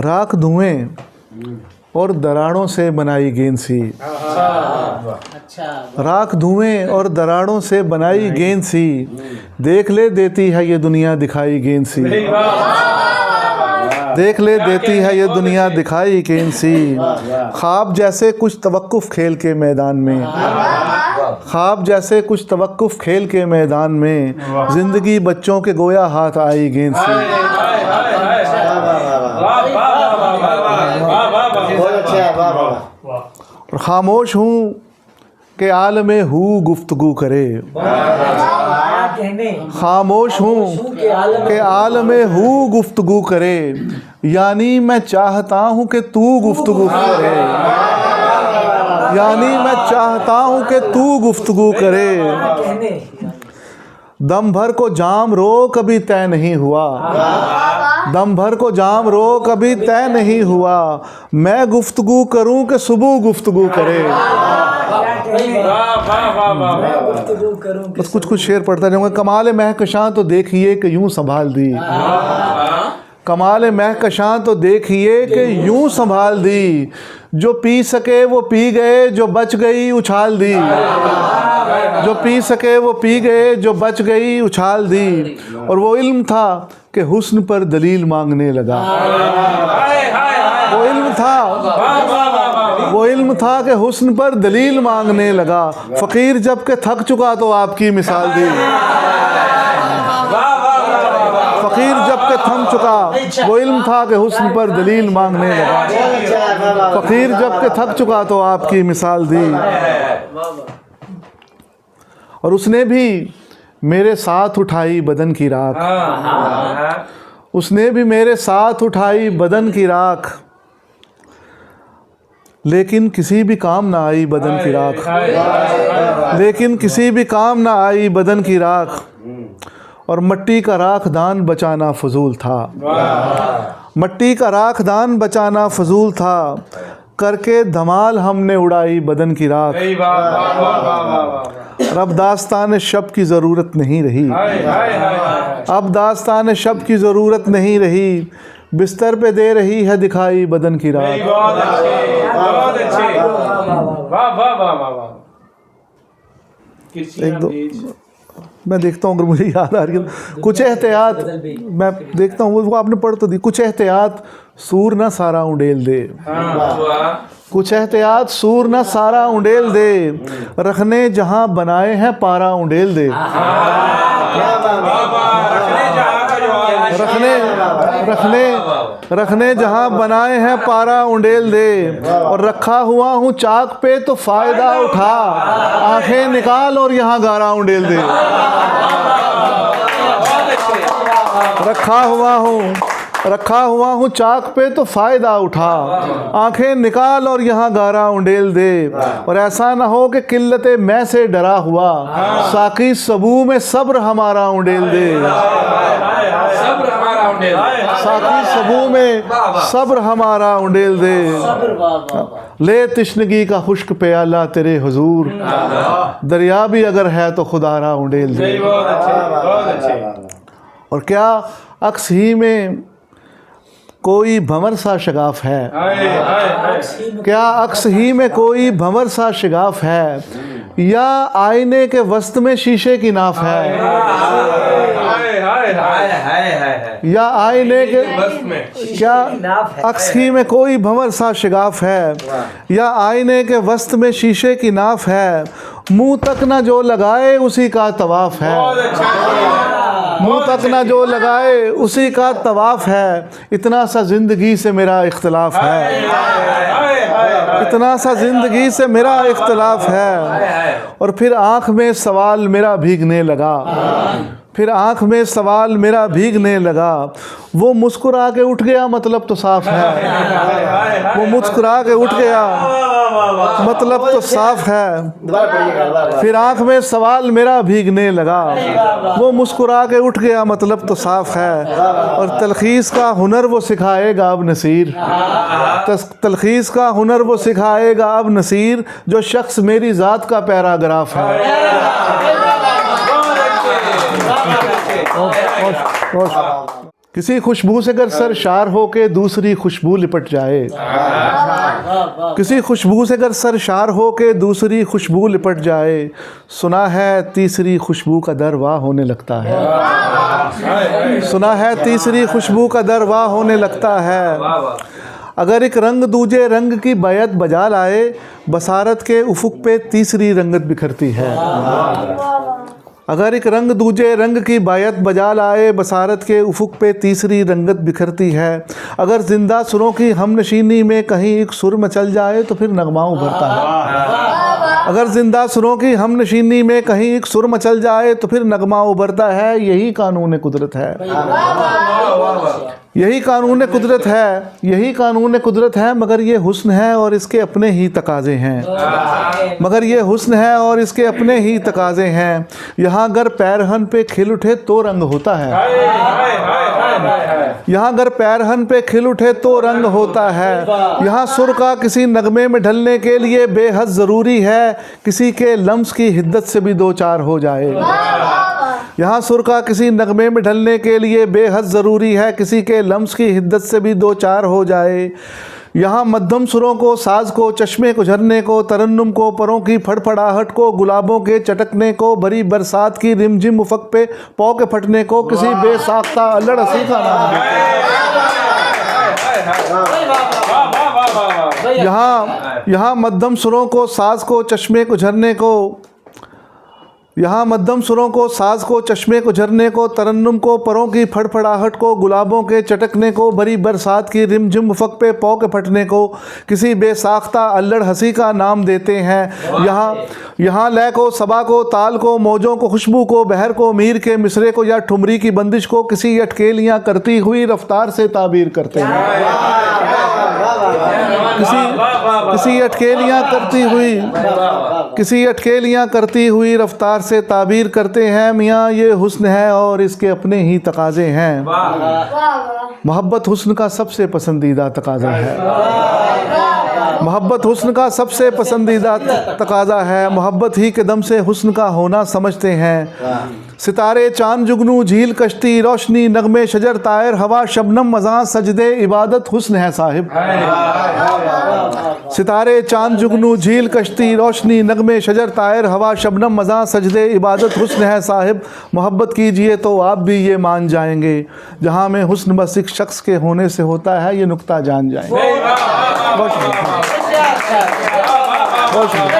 राख धुएं और दरारों से बनाई गेंद सी। राख धुएं और दरारों से बनाई गेंद सी, देख ले देती है ये दुनिया दिखाई गेंद सी। देख ले देती है ये दुनिया दिखाई गेंद सी। ख्वाब जैसे कुछ तवक्कुफ खेल के मैदान में, ख्वाब जैसे कुछ तवक्कुफ खेल के मैदान में, जिंदगी बच्चों के गोया हाथ आई गेंद सी। और खामोश हूँ कि आलमे हूँ गुफ्तगू करे। खामोश हूँ कि आलमे हूँ गुफ्तगू करे, यानी मैं चाहता हूँ कि तू गुफ्तगू करे। यानी मैं चाहता हूँ कि तू गुफ्तगू करे। दम भर को जाम रो कभी तय नहीं हुआ, दम भर को जाम रो कभी तय नहीं हुआ, मैं गुफ्तगू करूं कि सुबह गुफ्तगू करे। बस कुछ कुछ शेर पढ़ता जाऊंगा। कमाल महकशां तो देखिए कि यूं संभाल दी, कमाल महकशां तो देखिए कि यूं संभाल दी, जो पी सके वो पी गए, जो बच गई उछाल दी। जो पी सके वो पी गए, जो बच गई उछाल दी। और वो इल्म था कि हुस्न पर दलील मांगने लगा। वो इल्म था, वो इल्म था कि हुस्न पर दलील मांगने लगा। फ़कीर जब के थक चुका तो आपकी मिसाल दी। फ़कीर जब के थम चुका, वो इल्म था कि हुस्न पर दलील मांगने लगा। फ़कीर जब के थक चुका तो आपकी मिसाल दी। और उसने भी मेरे साथ उठाई बदन की राख, उसने भी मेरे साथ उठाई बदन की राख, लेकिन किसी भी काम ना आई बदन की राख। लेकिन किसी भी काम ना आई बदन की राख। और मट्टी का राखदान बचाना फजूल था, मट्टी का राखदान बचाना फजूल था, करके धमाल हमने उड़ाई बदन की राख। अब दास्तान शब की ज़रूरत नहीं रही, अब दास्तान शब की ज़रूरत नहीं रही, बिस्तर पे दे रही है दिखाई बदन की राख। एक दो मैं देखता हूँ, अगर मुझे याद आ रही है कुछ एहतियात, मैं देखता हूँ वो आपने पढ़ तो दी। कुछ एहतियात सूर ना सारा उंडेल दे, कुछ एहतियात सूर ना सारा उंडेल दे, रखने जहाँ बनाए हैं पारा उंडेल दे। रखने रखने रखने जहाँ बनाए हैं पारा उंडेल दे। और रखा हुआ हूँ चाक पे तो फ़ायदा उठा, आंखें निकाल और यहाँ गारा उंडेल दे। रखा हुआ हूँ चाक पे तो फ़ायदा उठा, आंखें निकाल और यहाँ गारा उंडेल दे। और ऐसा ना हो कि किल्लते मैं से डरा हुआ, साकी सबू में सब्र हमारा उंडेल दे। साकी सबू में सब्र हमारा उंडेल दे। ले तिश्नगी का खुश्क प्याला तेरे हुजूर, दरिया भी अगर है तो खुदारा उंडेल दे। और क्या अक्स ही में कोई भंवर सा शगाफ है, क्या अक्स ही में कोई भंवर सा शगाफ है, या आईने के वस्त में शीशे की नाफ है। या आईने के क्या अक्स ही में कोई भंवर सा शगाफ है, या आईने के वस्त में शीशे की नाफ है, मुंह तक ना जो लगाए उसी का तवाफ है। मुंह तक ना जो लगाए उसी का तवाफ है। इतना सा जिंदगी से मेरा इख्तिलाफ है, इतना सा जिंदगी से मेरा इख्तिलाफ है। और फिर आँख में सवाल मेरा भीगने लगा, फिर आँख में सवाल मेरा भीगने लगा। वो मुस्कुरा के उठ गया मतलब तो साफ है, वो मुस्कुरा के उठ गया मतलब तो साफ है। फिर आँख में सवाल मेरा भीगने लगा, वो मुस्कुरा के उठ गया मतलब तो साफ है। और तलखीस का हुनर वो सिखाएगा अब नसीर, तलखीस का हुनर वो सिखाएगा अब नसीर, जो शख्स मेरी ज़ात का पैराग्राफ है। किसी खुशबू से अगर सरशार होके दूसरी खुशबू लिपट जाए, किसी खुशबू से अगर सरशार होके दूसरी खुशबू लिपट जाए, सुना है तीसरी खुशबू का दर वाह होने लगता है, सुना है तीसरी खुशबू का दर वाह होने लगता है। अगर एक रंग दूजे रंग की बैत बजा लाए, बसारत के उफुक पे तीसरी रंगत बिखरती है। अगर एक रंग दूजे रंग की बैत बजा लाए, बसारत के उफुक पे तीसरी रंगत बिखरती है। अगर जिंदा सुरों की हमनशीनी में कहीं एक सुर मचल जाए तो फिर नगमा उभरता है। अगर जिंदा सुरों की हमनशीनी में कहीं एक सुर मचल जाए तो फिर नगमा उभरता है। यही कानून कुदरत है, यही कानून कुदरत है, यही कानून कुदरत है। मगर ये हुस्न है और इसके अपने ही तकाजे हैं, मगर ये हुस्न है और इसके अपने ही तकाजे हैं। यहाँ अगर पैरहन पे खिल उठे तो रंग होता है, यहाँ अगर पैरहन पे खिल उठे तो रंग होता है। यहाँ सुर का किसी नगमे में ढलने के लिए बेहद ज़रूरी है, किसी के लम्स की हिद्दत से भी दो चार हो जाए। यहाँ सुर का किसी नगमे में ढलने के लिए बेहद ज़रूरी है, किसी के लम्स की हिद्दत से भी दो चार हो जाए। यहाँ मध्यम सुरों को, साज को, चश्मे को झरने को, तरन्नुम को, परों की फड़फड़ाहट को, गुलाबों के चटकने को, भरी बरसात की रिमझिम उफक पे पौ के फटने को, किसी बेसाख्ता अल्लड़ हंसी का नाम है। यहाँ मध्यम सुरों को, साज को, चश्मे को झरने को, यहाँ मध्यम सुरों को, साज को, चश्मे को झरने को, तरन्नुम को, परों की फड़फड़ाहट को, गुलाबों के चटकने को, भरी बरसात की रिमझिम उफक पे पौ के फटने को, किसी बेसाख्ता अल्लड़ हंसी का नाम देते हैं। यहाँ लय को, सबा को, ताल को, मौजों को, खुशबू को, बहर को, मीर के मिसरे को या ठुमरी की बंदिश को किसी अटकेलियाँ करती हुई रफ्तार से ताबीर करते हैं। किसी अटकेलियाँ करती हुई रफ्तार से ताबीर करते हैं। मियाँ ये हुस्न है और इसके अपने ही तकाजे हैं। मोहब्बत हुस्न का सबसे पसंदीदा तकाजा है, मोहब्बत हुस्न का सबसे पसंदीदा तकाजा है। मोहब्बत ही के दम से हुस्न का होना समझते हैं। सितारे, चांद, जुगनू, झील, कश्ती, रोशनी, नगमे, शजर, तायर, हवा, शबनम, मज़ा, सजदे, इबादत हुस्न है साहिब। सितारे, चांद, जुगनू, झील, कश्ती, रोशनी, नगमे, शजर, तायर, हवा, शबनम, मज़ा, सजदे, इबादत हुस्न है साहिब। मोहब्बत कीजिए तो आप भी ये मान जाएंगे, जहाँ में हुस्न बस एक शख्स के होने से होता है, ये नुक्ता जान जाएंगे। बहुत शुक्रिया।